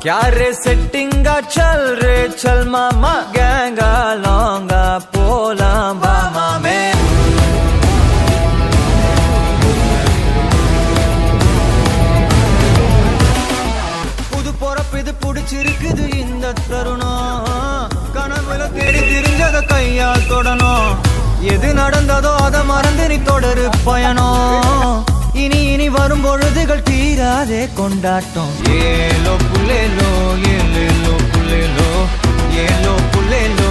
क्या रे सेटिंगा चल रे चल मामा गैंगा लौंगा पोलाम बामा में புது பொறப்பு இது புடிச்சிருக்குது இந்த தருணம் கனவுல தேடி திரிஞ்சத கையால் தொடணும் எது நடந்ததோ அதை மறந்து நீ தொடரு பயணம் இனி இனி வரும் பொழுதுகள் தீராதே கொண்டாட்டம் ஏலோ புல்லேலோ ஏலேலோ புல்லேலோ ஏலோ புல்லேலோ